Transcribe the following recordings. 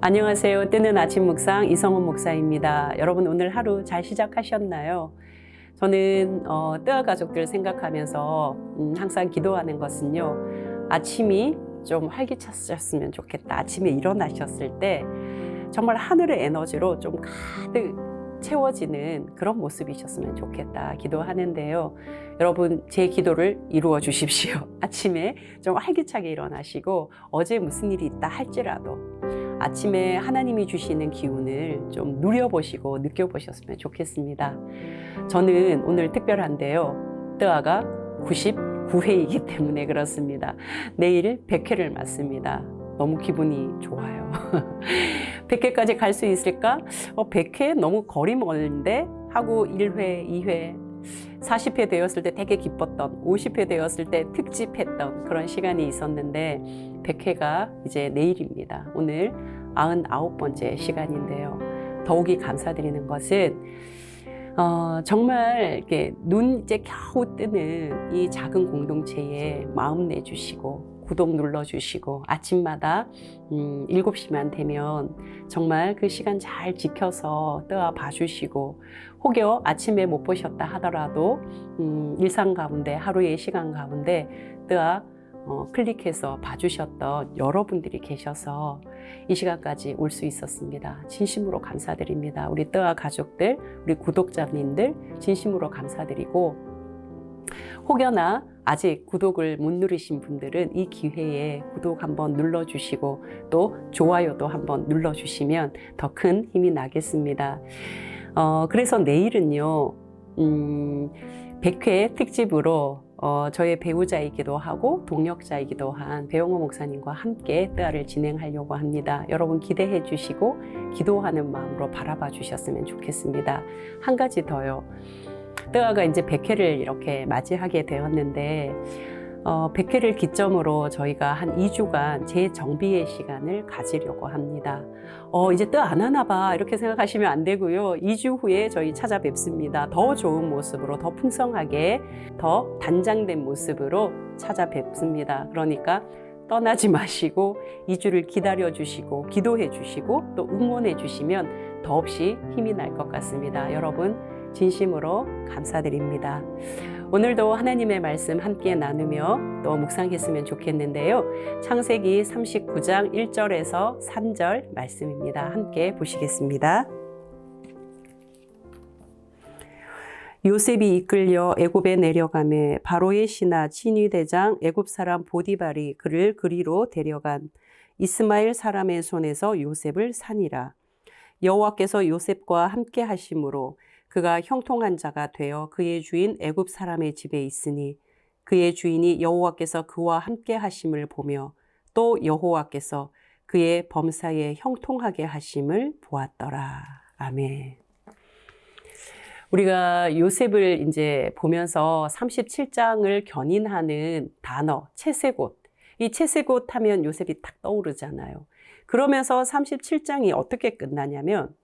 안녕하세요. 뜨는 아침 묵상 이성훈 목사입니다. 여러분 오늘 하루 잘 시작하셨나요? 저는 뜨아 가족들 생각하면서 항상 기도하는 것은요. 아침이 좀 활기차셨으면 좋겠다. 아침에 일어나셨을 때 정말 하늘의 에너지로 좀 가득 채워지는 그런 모습이셨으면 좋겠다 기도하는데요. 여러분 제 기도를 이루어 주십시오. 아침에 좀 활기차게 일어나시고 어제 무슨 일이 있다 할지라도 아침에 하나님이 주시는 기운을 좀 누려보시고 느껴보셨으면 좋겠습니다. 저는 오늘 특별한데요. 뜨아가 99회이기 때문에 그렇습니다. 내일 100회를 맞습니다. 너무 기분이 좋아요. 100회까지 갈 수 있을까? 100회 너무 거리 멀는데 하고 1회, 2회, 40회 되었을 때 되게 기뻤던, 50회 되었을 때 특집했던 그런 시간이 있었는데 100회가 이제 내일입니다. 오늘 99번째 시간인데요. 더욱이 감사드리는 것은 정말 이렇게 눈 이제 겨우 뜨는 이 작은 공동체에 마음 내주시고 구독 눌러주시고 아침마다 7시만 되면 정말 그 시간 잘 지켜서 뜨아 봐주시고 혹여 아침에 못 보셨다 하더라도 일상 가운데 하루의 시간 가운데 뜨아 클릭해서 봐주셨던 여러분들이 계셔서 이 시간까지 올 수 있었습니다. 진심으로 감사드립니다. 우리 뜨아 가족들, 우리 구독자님들 진심으로 감사드리고 혹여나 아직 구독을 못 누르신 분들은 이 기회에 구독 한번 눌러주시고 또 좋아요도 한번 눌러주시면 더 큰 힘이 나겠습니다. 그래서 내일은요 100회 특집으로 저의 배우자이기도 하고 동역자이기도 한 배용호 목사님과 함께 뜨아를 진행하려고 합니다. 여러분 기대해 주시고 기도하는 마음으로 바라봐 주셨으면 좋겠습니다. 한 가지 더요. 뜨아가 이제 100회를 이렇게 맞이하게 되었는데 100회를 기점으로 저희가 한 2주간 재정비의 시간을 가지려고 합니다. 이제 뜨아 안 하나 봐 이렇게 생각하시면 안 되고요. 2주 후에 저희 찾아뵙습니다. 더 좋은 모습으로 더 풍성하게 더 단장된 모습으로 찾아뵙습니다. 그러니까 떠나지 마시고 2주를 기다려 주시고 기도해 주시고 또 응원해 주시면 더없이 힘이 날 것 같습니다. 여러분 진심으로 감사드립니다. 오늘도 하나님의 말씀 함께 나누며 또 묵상했으면 좋겠는데요. 창세기 39장 1절에서 3절 말씀입니다. 함께 보시겠습니다. 요셉이 이끌려 애굽에 내려가매 바로의 신하 친위대장 애굽 사람 보디발이 그를 그리로 데려간 이스마엘 사람의 손에서 요셉을 산이라. 여호와께서 요셉과 함께 하심으로 그가 형통한 자가 되어 그의 주인 애굽 사람의 집에 있으니 그의 주인이 여호와께서 그와 함께 하심을 보며 또 여호와께서 그의 범사에 형통하게 하심을 보았더라. 아멘. 우리가 요셉을 이제 보면서 37장을 견인하는 단어 채세곶. 이 채세곶 하면 요셉이 딱 떠오르잖아요. 그러면서 37장이 어떻게 끝나냐면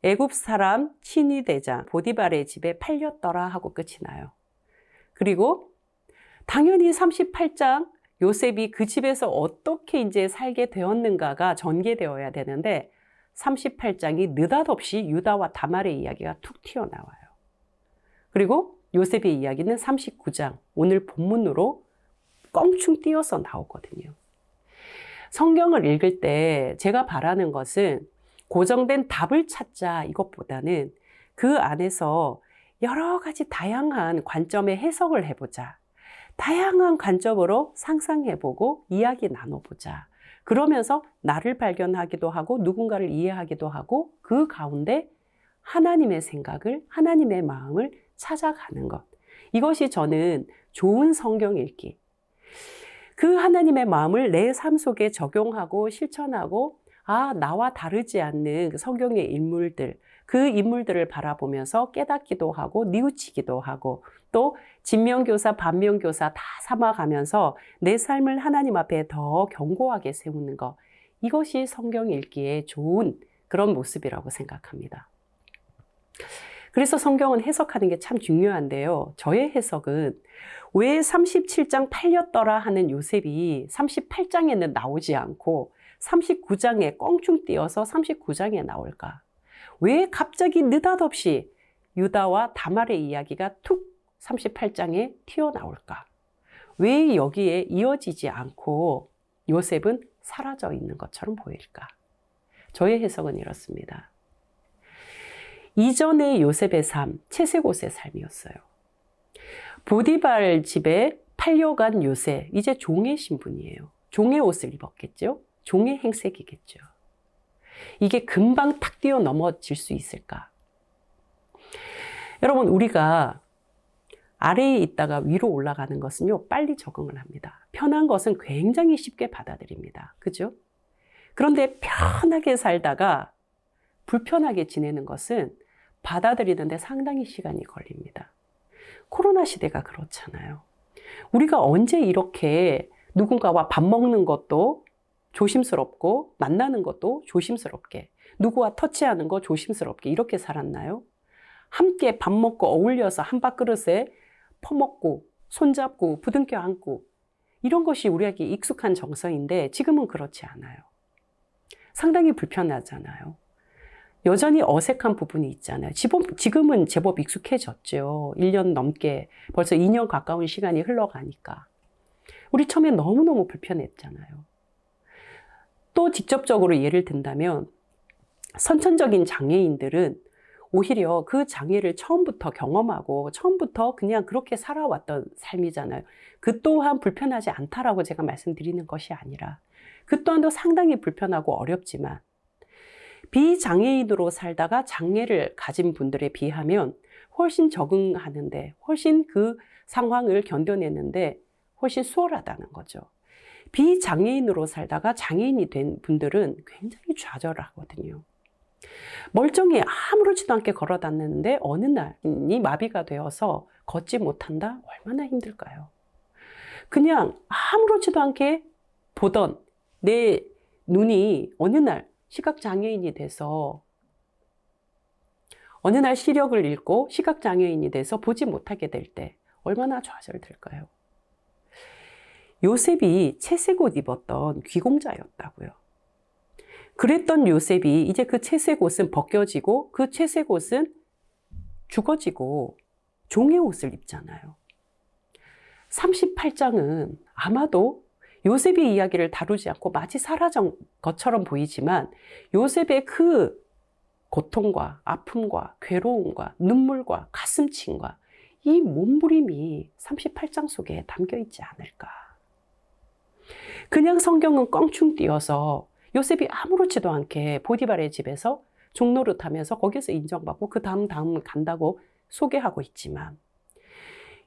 애굽 사람 친위대장 보디발의 집에 팔렸더라 하고 끝이 나요. 그리고 당연히 38장 요셉이 그 집에서 어떻게 이제 살게 되었는가가 전개되어야 되는데 38장이 느닷없이 유다와 다말의 이야기가 툭 튀어나와요. 그리고 요셉의 이야기는 39장 오늘 본문으로 껑충 띄어서 나오거든요. 성경을 읽을 때 제가 바라는 것은 고정된 답을 찾자 이것보다는 그 안에서 여러 가지 다양한 관점의 해석을 해보자. 다양한 관점으로 상상해보고 이야기 나눠보자. 그러면서 나를 발견하기도 하고 누군가를 이해하기도 하고 그 가운데 하나님의 생각을 하나님의 마음을 찾아가는 것. 이것이 저는 좋은 성경 읽기. 그 하나님의 마음을 내 삶 속에 적용하고 실천하고 나와 다르지 않는 성경의 인물들, 그 인물들을 바라보면서 깨닫기도 하고 뉘우치기도 하고 또 진명교사, 반면교사 다 삼아가면서 내 삶을 하나님 앞에 더 견고하게 세우는 것. 이것이 성경 읽기에 좋은 그런 모습이라고 생각합니다. 그래서 성경은 해석하는 게 참 중요한데요. 저의 해석은 왜 37장 팔렸더라 하는 요셉이 38장에는 나오지 않고 39장에 껑충 띄어서 39장에 나올까? 왜 갑자기 느닷없이 유다와 다말의 이야기가 툭 38장에 튀어나올까? 왜 여기에 이어지지 않고 요셉은 사라져 있는 것처럼 보일까? 저의 해석은 이렇습니다. 이전의 요셉의 삶, 채색옷의 삶이었어요. 보디발 집에 팔려간 요셉, 이제 종의 신분이에요. 종의 옷을 입었겠죠? 종의 행색이겠죠. 이게 금방 탁 뛰어 넘어질 수 있을까? 여러분, 우리가 아래에 있다가 위로 올라가는 것은요, 빨리 적응을 합니다. 편한 것은 굉장히 쉽게 받아들입니다. 그죠? 그런데 편하게 살다가 불편하게 지내는 것은 받아들이는데 상당히 시간이 걸립니다. 코로나 시대가 그렇잖아요. 우리가 언제 이렇게 누군가와 밥 먹는 것도 조심스럽고 만나는 것도 조심스럽게, 누구와 터치하는 거 조심스럽게 이렇게 살았나요? 함께 밥 먹고 어울려서 한 밥그릇에 퍼먹고 손잡고 부둥켜 안고 이런 것이 우리에게 익숙한 정서인데 지금은 그렇지 않아요. 상당히 불편하잖아요. 여전히 어색한 부분이 있잖아요. 지금은 제법 익숙해졌죠. 1년 넘게, 벌써 2년 가까운 시간이 흘러가니까. 우리 처음에 너무너무 불편했잖아요. 또 직접적으로 예를 든다면 선천적인 장애인들은 오히려 그 장애를 처음부터 경험하고 처음부터 그냥 그렇게 살아왔던 삶이잖아요. 그 또한 불편하지 않다라고 제가 말씀드리는 것이 아니라 그 또한도 상당히 불편하고 어렵지만 비장애인으로 살다가 장애를 가진 분들에 비하면 훨씬 적응하는데, 훨씬 그 상황을 견뎌내는데 훨씬 수월하다는 거죠. 비장애인으로 살다가 장애인이 된 분들은 굉장히 좌절하거든요. 멀쩡히 아무렇지도 않게 걸어 다녔는데 어느 날이 마비가 되어서 걷지 못한다? 얼마나 힘들까요? 그냥 아무렇지도 않게 보던 내 눈이 어느 날 시각장애인이 돼서, 어느 날 시력을 잃고 시각장애인이 돼서 보지 못하게 될 때 얼마나 좌절될까요? 요셉이 채색옷 입었던 귀공자였다고요. 그랬던 요셉이 이제 그 채색옷은 벗겨지고 그 채색옷은 죽어지고 종의 옷을 입잖아요. 38장은 아마도 요셉의 이야기를 다루지 않고 마치 사라진 것처럼 보이지만 요셉의 그 고통과 아픔과 괴로움과 눈물과 가슴침과 이 몸부림이 38장 속에 담겨 있지 않을까. 그냥 성경은 껑충 띄어서 요셉이 아무렇지도 않게 보디발의 집에서 종노릇하면서 거기서 인정받고 그 다음 간다고 소개하고 있지만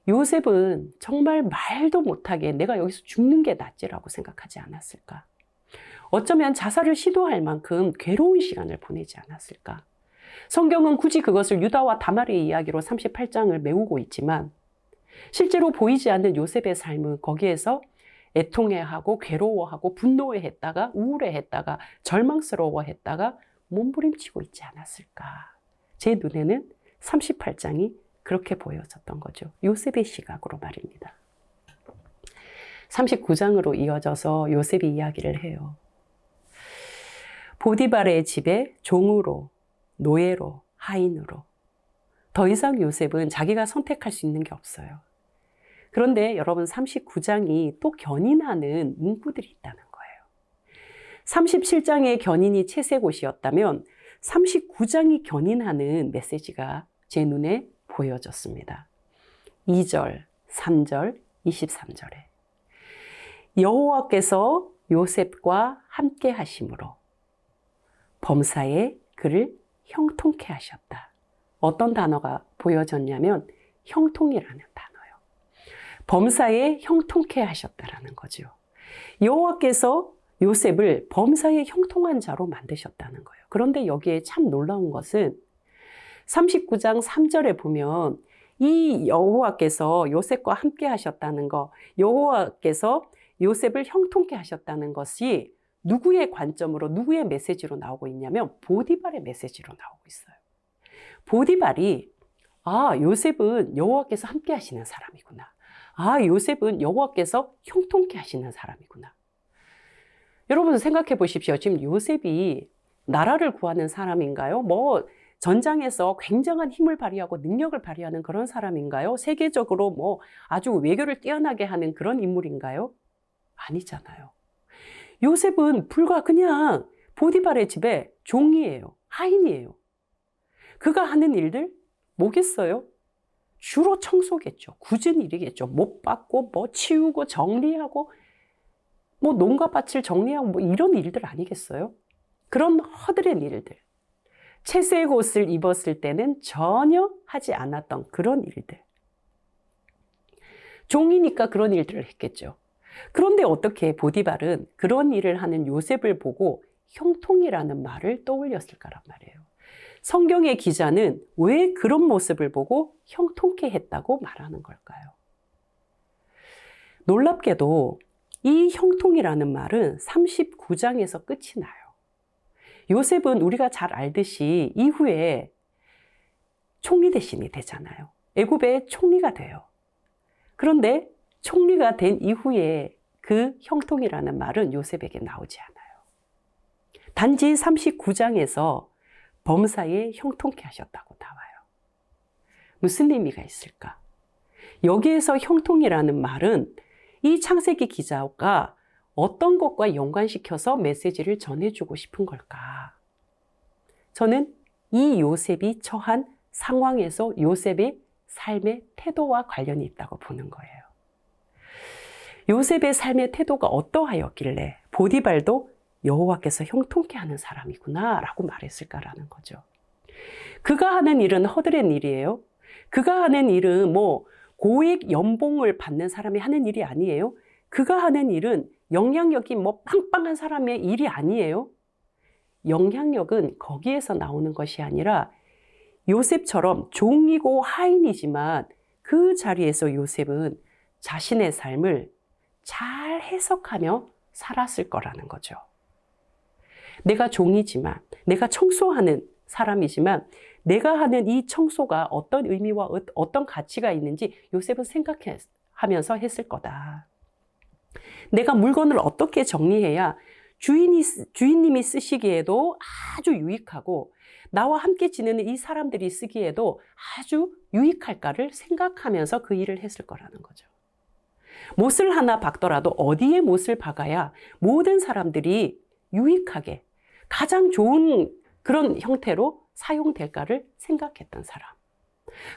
요셉은 정말 말도 못하게 내가 여기서 죽는 게 낫지라고 생각하지 않았을까? 어쩌면 자살을 시도할 만큼 괴로운 시간을 보내지 않았을까? 성경은 굳이 그것을 유다와 다말의 이야기로 38장을 메우고 있지만 실제로 보이지 않는 요셉의 삶은 거기에서 애통해하고 괴로워하고 분노해했다가 우울해했다가 절망스러워했다가 몸부림치고 있지 않았을까? 제 눈에는 38장이 그렇게 보여졌던 거죠. 요셉의 시각으로 말입니다. 39장으로 이어져서 요셉이 이야기를 해요. 보디발의 집에 종으로, 노예로, 하인으로. 더 이상 요셉은 자기가 선택할 수 있는 게 없어요. 그런데 여러분 39장이 또 견인하는 문구들이 있다는 거예요. 37장의 견인이 채색옷이었다면 39장이 견인하는 메시지가 제 눈에 보여졌습니다. 2절, 3절, 23절에 여호와께서 요셉과 함께 하심으로 범사에 그를 형통케 하셨다. 어떤 단어가 보여졌냐면 형통이라는 단어예요. 범사에 형통케 하셨다라는 거죠. 여호와께서 요셉을 범사에 형통한 자로 만드셨다는 거예요. 그런데 여기에 참 놀라운 것은 39장 3절에 보면 이 여호와께서 요셉과 함께 하셨다는 거, 여호와께서 요셉을 형통케 하셨다는 것이 누구의 관점으로, 누구의 메시지로 나오고 있냐면 보디발의 메시지로 나오고 있어요. 보디발이 요셉은 여호와께서 함께 하시는 사람이구나. 요셉은 여호와께서 형통케 하시는 사람이구나. 여러분 생각해 보십시오. 지금 요셉이 나라를 구하는 사람인가요? 뭐 전장에서 굉장한 힘을 발휘하고 능력을 발휘하는 그런 사람인가요? 세계적으로 뭐 아주 외교를 뛰어나게 하는 그런 인물인가요? 아니잖아요. 요셉은 불과 그냥 보디발의 집에 종이에요. 하인이에요. 그가 하는 일들 뭐겠어요? 주로 청소겠죠. 굳은 일이겠죠. 못 받고 뭐 치우고 정리하고 뭐 농가 밭을 정리하고 뭐 이런 일들 아니겠어요? 그런 허드렛 일들. 채색 옷을 입었을 때는 전혀 하지 않았던 그런 일들. 종이니까 그런 일들을 했겠죠. 그런데 어떻게 보디발은 그런 일을 하는 요셉을 보고 형통이라는 말을 떠올렸을까란 말이에요. 성경의 기자는 왜 그런 모습을 보고 형통케 했다고 말하는 걸까요? 놀랍게도 이 형통이라는 말은 39장에서 끝이 나요. 요셉은 우리가 잘 알듯이 이후에 총리 대신이 되잖아요. 애굽의 총리가 돼요. 그런데 총리가 된 이후에 그 형통이라는 말은 요셉에게 나오지 않아요. 단지 39장에서 범사에 형통케 하셨다고 나와요. 무슨 의미가 있을까? 여기에서 형통이라는 말은 이 창세기 기자가 어떤 것과 연관시켜서 메시지를 전해주고 싶은 걸까? 저는 이 요셉이 처한 상황에서 요셉의 삶의 태도와 관련이 있다고 보는 거예요. 요셉의 삶의 태도가 어떠하였길래 보디발도 여호와께서 형통케 하는 사람이구나 라고 말했을까라는 거죠. 그가 하는 일은 허드렛 일이에요. 그가 하는 일은 뭐 고액 연봉을 받는 사람이 하는 일이 아니에요. 그가 하는 일은 영향력이 뭐 빵빵한 사람의 일이 아니에요. 영향력은 거기에서 나오는 것이 아니라 요셉처럼 종이고 하인이지만 그 자리에서 요셉은 자신의 삶을 잘 해석하며 살았을 거라는 거죠. 내가 종이지만, 내가 청소하는 사람이지만 내가 하는 이 청소가 어떤 의미와 어떤 가치가 있는지 요셉은 생각하면서 했을 거다. 내가 물건을 어떻게 정리해야 주인님이 쓰시기에도 아주 유익하고 나와 함께 지내는 이 사람들이 쓰기에도 아주 유익할까를 생각하면서 그 일을 했을 거라는 거죠. 못을 하나 박더라도 어디에 못을 박아야 모든 사람들이 유익하게 가장 좋은 그런 형태로 사용될까를 생각했던 사람.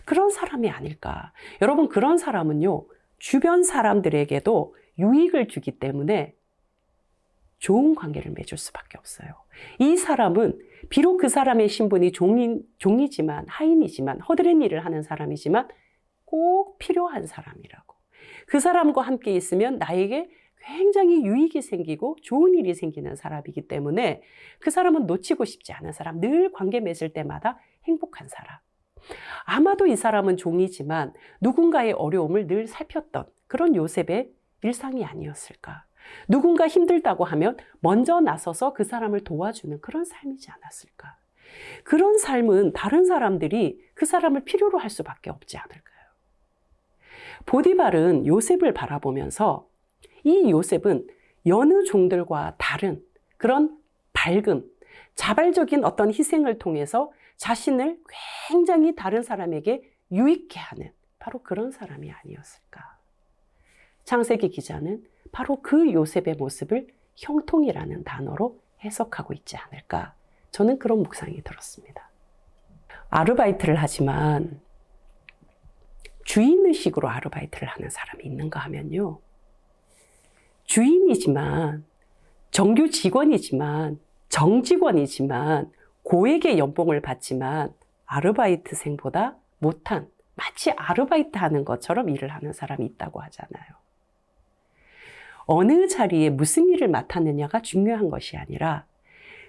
그런 사람이 아닐까. 여러분, 그런 사람은요, 주변 사람들에게도 유익을 주기 때문에 좋은 관계를 맺을 수밖에 없어요. 이 사람은 비록 그 사람의 신분이 종이지만, 하인이지만, 허드렛 일을 하는 사람이지만 꼭 필요한 사람이라고. 그 사람과 함께 있으면 나에게 굉장히 유익이 생기고 좋은 일이 생기는 사람이기 때문에 그 사람은 놓치고 싶지 않은 사람, 늘 관계 맺을 때마다 행복한 사람. 아마도 이 사람은 종이지만 누군가의 어려움을 늘 살폈던 그런 요셉의 일상이 아니었을까. 누군가 힘들다고 하면 먼저 나서서 그 사람을 도와주는 그런 삶이지 않았을까. 그런 삶은 다른 사람들이 그 사람을 필요로 할 수밖에 없지 않을까요? 보디발은 요셉을 바라보면서 이 요셉은 여느 종들과 다른 그런 밝음, 자발적인 어떤 희생을 통해서 자신을 굉장히 다른 사람에게 유익게 하는 바로 그런 사람이 아니었을까. 창세기 기자는 바로 그 요셉의 모습을 형통이라는 단어로 해석하고 있지 않을까. 저는 그런 묵상이 들었습니다. 아르바이트를 하지만 주인의식으로 아르바이트를 하는 사람이 있는가 하면요. 주인이지만, 정규 직원이지만, 정직원이지만, 고액의 연봉을 받지만 아르바이트생보다 못한, 마치 아르바이트 하는 것처럼 일을 하는 사람이 있다고 하잖아요. 어느 자리에 무슨 일을 맡았느냐가 중요한 것이 아니라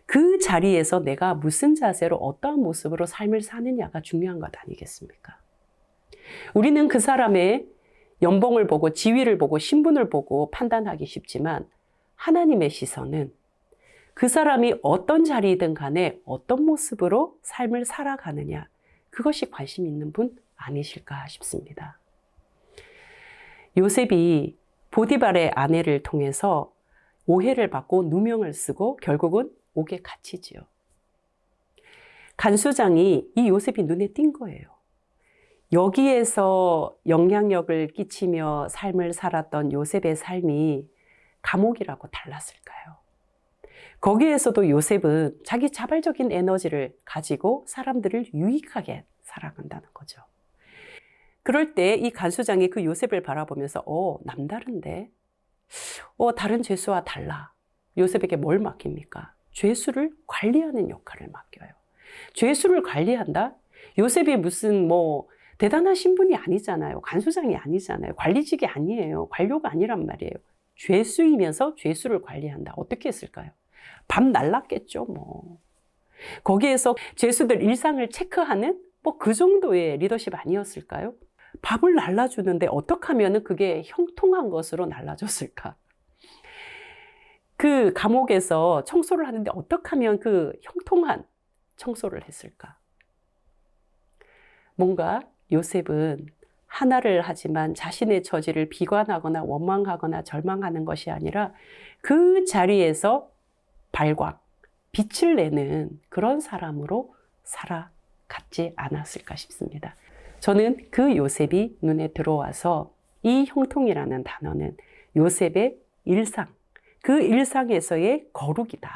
그 자리에서 내가 무슨 자세로 어떠한 모습으로 삶을 사느냐가 중요한 것 아니겠습니까? 우리는 그 사람의 연봉을 보고 지위를 보고 신분을 보고 판단하기 쉽지만 하나님의 시선은 그 사람이 어떤 자리이든 간에 어떤 모습으로 삶을 살아가느냐, 그것이 관심 있는 분 아니실까 싶습니다. 요셉이 보디발의 아내를 통해서 오해를 받고 누명을 쓰고 결국은 옥에 갇히지요. 간수장이 이 요셉이 눈에 띈 거예요. 여기에서 영향력을 끼치며 삶을 살았던 요셉의 삶이 감옥이라고 달랐을까요? 거기에서도 요셉은 자기 자발적인 에너지를 가지고 사람들을 유익하게 살아간다는 거죠. 그럴 때 이 간수장이 그 요셉을 바라보면서 남다른데? 다른 죄수와 달라. 요셉에게 뭘 맡깁니까? 죄수를 관리하는 역할을 맡겨요. 죄수를 관리한다? 요셉이 무슨 대단한 신분이 아니잖아요. 간수장이 아니잖아요. 관리직이 아니에요. 관료가 아니란 말이에요. 죄수이면서 죄수를 관리한다. 어떻게 했을까요? 밤 날랐겠죠, 거기에서 죄수들 일상을 체크하는 그 정도의 리더십 아니었을까요? 밥을 날라주는데 어떻게 하면 그게 형통한 것으로 날라줬을까? 그 감옥에서 청소를 하는데 어떻게 하면 그 형통한 청소를 했을까? 뭔가 요셉은 하나를 하지만 자신의 처지를 비관하거나 원망하거나 절망하는 것이 아니라 그 자리에서 발광, 빛을 내는 그런 사람으로 살아갔지 않았을까 싶습니다. 저는 그 요셉이 눈에 들어와서 이 형통이라는 단어는 요셉의 일상, 그 일상에서의 거룩이다.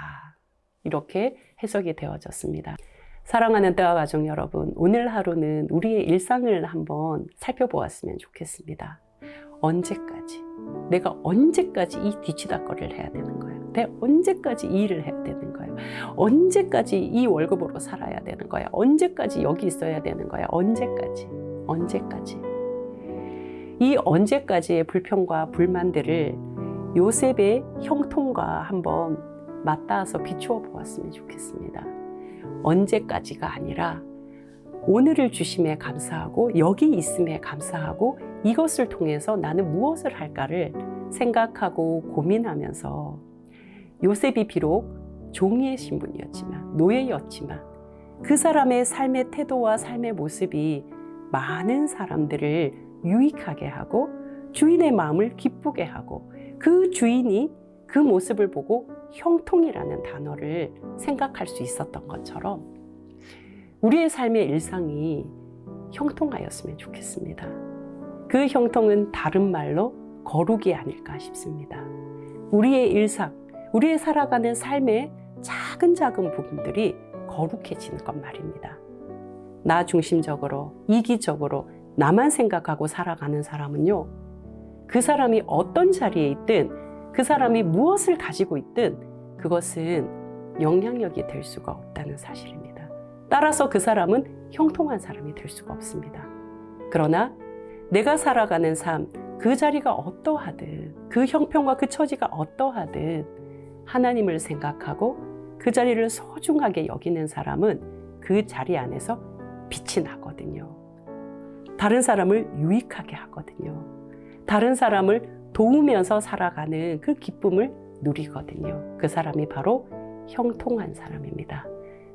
이렇게 해석이 되어졌습니다. 사랑하는 뜨아 가족 여러분, 오늘 하루는 우리의 일상을 한번 살펴보았으면 좋겠습니다. 언제까지? 내가 언제까지 이 뒤치다거리를 해야 되는 거예요? 내가 언제까지 이 일을 해야 되는 거예요? 언제까지 이 월급으로 살아야 되는 거야? 언제까지 여기 있어야 되는 거야? 언제까지? 언제까지? 이 언제까지의 불평과 불만들을 요셉의 형통과 한번 맞닿아서 비추어 보았으면 좋겠습니다. 언제까지가 아니라 오늘을 주심에 감사하고 여기 있음에 감사하고 이것을 통해서 나는 무엇을 할까를 생각하고 고민하면서 요셉이 비록 종이의 신분이었지만 노예였지만 그 사람의 삶의 태도와 삶의 모습이 많은 사람들을 유익하게 하고 주인의 마음을 기쁘게 하고 그 주인이 그 모습을 보고 형통이라는 단어를 생각할 수 있었던 것처럼 우리의 삶의 일상이 형통하였으면 좋겠습니다. 그 형통은 다른 말로 거룩이 아닐까 싶습니다. 우리의 일상, 우리의 살아가는 삶의 작은 부분들이 거룩해지는 것 말입니다. 나 중심적으로, 이기적으로 나만 생각하고 살아가는 사람은요, 그 사람이 어떤 자리에 있든 그 사람이 무엇을 가지고 있든 그것은 영향력이 될 수가 없다는 사실입니다. 따라서 그 사람은 형통한 사람이 될 수가 없습니다. 그러나 내가 살아가는 삶, 그 자리가 어떠하든 그 형편과 그 처지가 어떠하든 하나님을 생각하고 그 자리를 소중하게 여기는 사람은 그 자리 안에서 빛이 나거든요. 다른 사람을 유익하게 하거든요. 다른 사람을 도우면서 살아가는 그 기쁨을 누리거든요. 그 사람이 바로 형통한 사람입니다.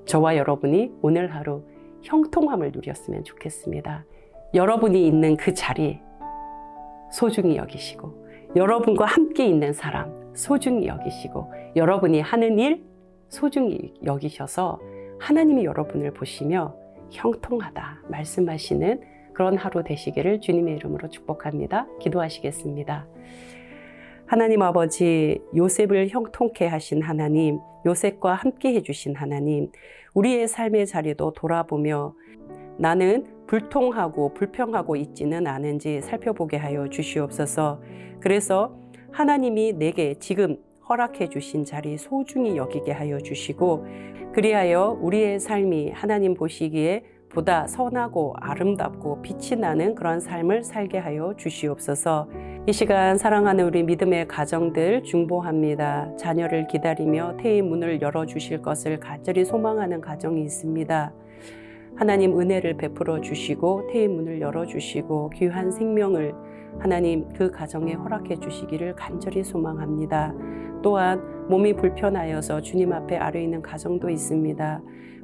저와 여러분이 오늘 하루 형통함을 누렸으면 좋겠습니다. 여러분이 있는 그 자리 소중히 여기시고 여러분과 함께 있는 사람 소중히 여기시고 여러분이 하는 일 소중히 여기셔서 하나님이 여러분을 보시며 형통하다 말씀하시는 그런 하루 되시기를 주님의 이름으로 축복합니다. 기도하시겠습니다. 하나님 아버지, 요셉을 형통케 하신 하나님, 요셉과 함께 해주신 하나님, 우리의 삶의 자리도 돌아보며 나는 불통하고 불평하고 있지는 않은지 살펴보게 하여 주시옵소서. 그래서 하나님이 내게 지금 허락해 주신 자리 소중히 여기게 하여 주시고 그리하여 우리의 삶이 하나님 보시기에 보다 선하고 아름답고 빛이 나는 그런 삶을 살게 하여 주시옵소서. 이 시간 사랑하는 우리 믿음의 가정들 중보합니다. 자녀를 기다리며 태의 문을 열어주실 것을 간절히 소망하는 가정이 있습니다. 하나님 은혜를 베풀어 주시고 태의 문을 열어주시고 귀한 생명을 하나님 그 가정에 허락해 주시기를 간절히 소망합니다. 또한 몸이 불편하여서 주님 앞에 아뢰이는 가정도 있습니다.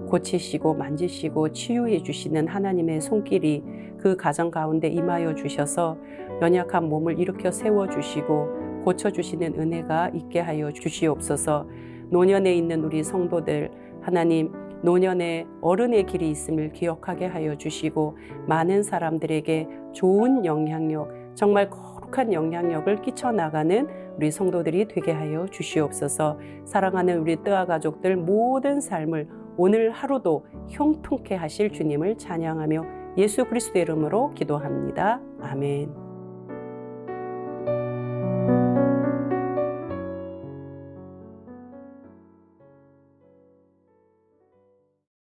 고치시고 만지시고 치유해 주시는 하나님의 손길이 그 가정 가운데 임하여 주셔서 연약한 몸을 일으켜 세워 주시고 고쳐주시는 은혜가 있게 하여 주시옵소서. 노년에 있는 우리 성도들, 하나님, 노년에 어른의 길이 있음을 기억하게 하여 주시고 많은 사람들에게 좋은 영향력, 정말 거룩한 영향력을 끼쳐나가는 우리 성도들이 되게 하여 주시옵소서. 사랑하는 우리 뜨아 가족들 모든 삶을 오늘 하루도 형통케 하실 주님을 찬양하며 예수 그리스도의 이름으로 기도합니다. 아멘.